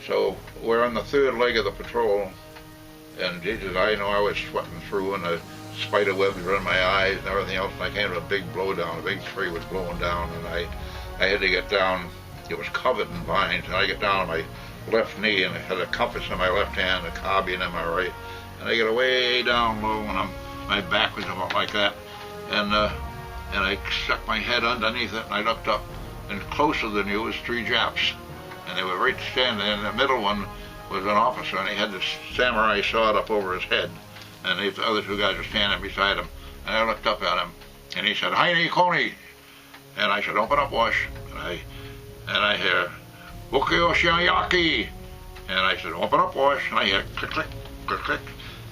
So we're on the third leg of the patrol, and Jesus, I know I was sweating through, and the spider webs were in my eyes and everything else, and I came to a big blowdown. A big tree was blowing down, and I had to get down. It was covered in vines, and I get down on my left knee, and I had a compass in my left hand, a carbine in my right, and I get way down low, and my back was about like that, and I stuck my head underneath it, and I looked up, and closer than you was 3 Japs, and they were right standing there, and the middle one was an officer, and he had this samurai sword up over his head, and the other 2 guys were standing beside him, and I looked up at him, and he said, "Heine Koni," and I said, "Open up, Wash," and I hear, "Bukio Shinyaki," and I said, "Open up, Wash," and I hear click, click, click, click,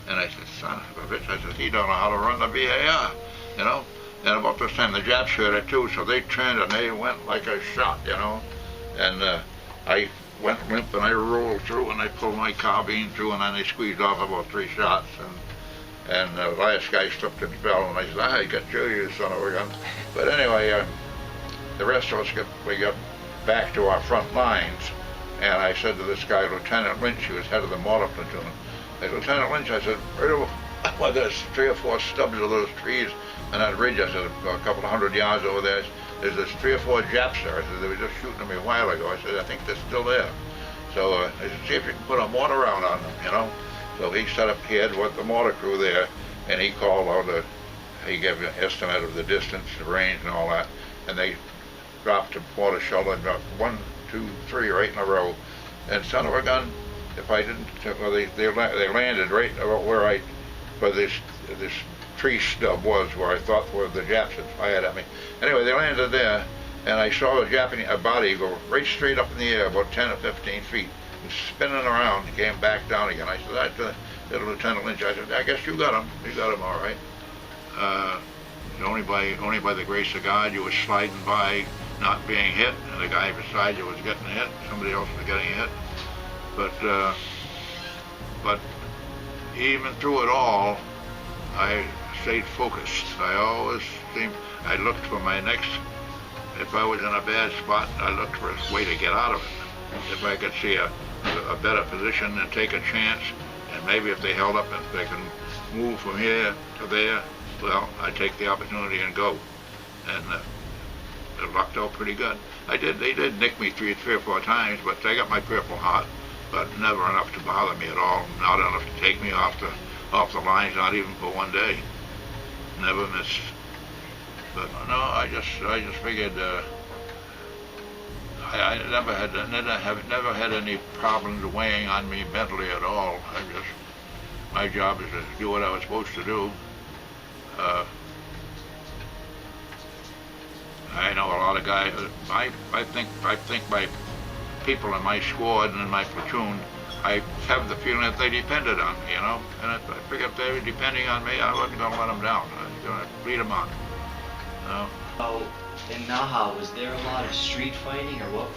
and I said, "Son of a bitch," I said, "he don't know how to run the BAR, you know." And about this time the Japs heard it too, so they turned and they went like a shot, you know. And I went limp and I rolled through and I pulled my carbine through, and then they squeezed off about 3 shots. And the last guy slipped and fell, and I said, "I got you son of a gun." But anyway, the rest of us we got back to our front lines, and I said to this guy, Lieutenant Lynch, he was head of the mortar platoon. I said, "Lieutenant Lynch," I said, "right over, well, there's 3 or 4 stubs of those trees on that ridge," I said, "a couple of 100 yards over there. There's 3 or 4 Japs there." I said, "They were just shooting at me a while ago." I said, "I think they're still there." So I said, "See if you can put a mortar round on them, you know." So he set up, he had the mortar crew there, and he called out, he gave an estimate of the distance, the range, and all that, and they dropped a mortar shell, and dropped 1, 2, 3 right in a row, and son of a gun, if I didn't, well, they landed right about where this tree stub was, where I thought where the Japs had fired at me. Anyway, they landed there, and I saw a body go right straight up in the air, about 10 or 15 feet, and spinning around, and came back down again. I said to Lieutenant Lynch, I said, "I guess you got him. You got him all right. Only by the grace of God, you were sliding by, not being hit, and the guy beside you was getting hit. Somebody else was getting hit. But even through it all, I stayed focused. I looked for my next, if I was in a bad spot, I looked for a way to get out of it. If I could see a better position and take a chance, and maybe if they held up, if they can move from here to there, well, I'd take the opportunity and go. And it lucked out pretty good. They did nick me 3 or 4 times, but they got my Purple Heart, but never enough to bother me at all, not enough to take me off the lines, not even for 1 day. Never missed. But no, I just figured I never had any problems weighing on me mentally at all. My job is to do what I was supposed to do. I know a lot of guys. I think my people in my squad and in my platoon, I have the feeling that they depended on me, you know. And I figured if they were depending on me, I wasn't going to let them down. I was going to lead them on. You know? Oh, in Naha, was there a lot of street fighting, or what?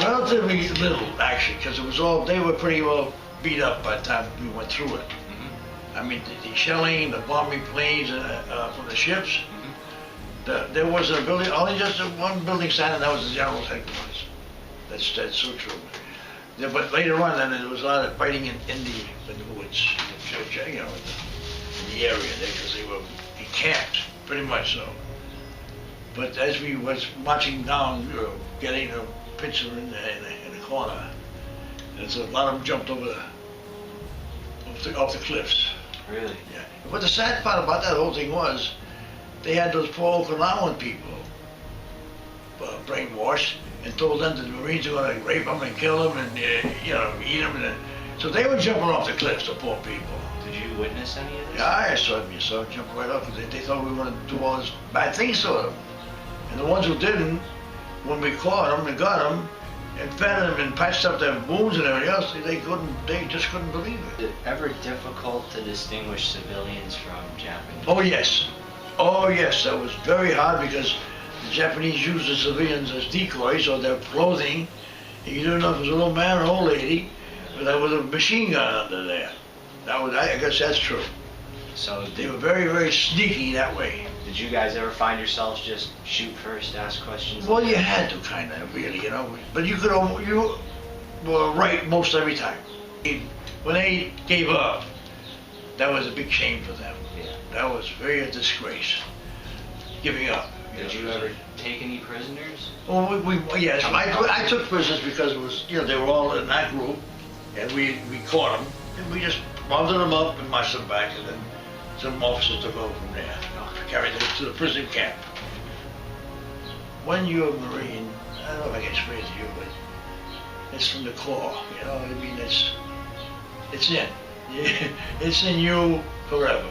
Relatively little, actually, because they were pretty well beat up by the time we went through it. I mean, the shelling, the bombing planes from the ships. There was a building, only just one building standing, that was the general's headquarters. That's so true. Yeah, but later on, then there was a lot of fighting in the woods, you know, in the area there, because they were encamped, pretty much so. But as we was marching down, getting a picture in the corner, and so a lot of them jumped off the cliffs. Really? Yeah. But the sad part about that whole thing was, they had those poor Okinawan people brainwashed and told them that the Marines were going to rape them and kill them and eat them. So they were jumping off the cliffs, the poor people. Did you witness any of this? Yeah, I saw them jump right off. They thought we were going to do all this bad things to them. And the ones who didn't, when we caught them and got them and fed them and patched up their wounds and everything else, they just couldn't believe it. Is it ever difficult to distinguish civilians from Japanese? Oh yes. Oh yes, that was very hard because the Japanese used the civilians as decoys or their clothing. You didn't know if it was a little man or an old lady, but there was a machine gun under there. I guess that's true. So they were very, very sneaky that way. Did you guys ever find yourselves just shoot first, ask questions? Well, you had to kind of, really, you know. But you could, were right most every time. When they gave up, that was a big shame for them. Yeah. That was very a disgrace, giving up. Did you ever take any prisoners? Well, yes, I took prisoners because it was, they were all in that group, and we caught them, and we just rounded them up and marched them back, and then some officers took over from there, carried them to the prison camp. When you're a Marine, I don't know if I can explain it to you, but it's from the core, I mean, it's in. It's in you forever.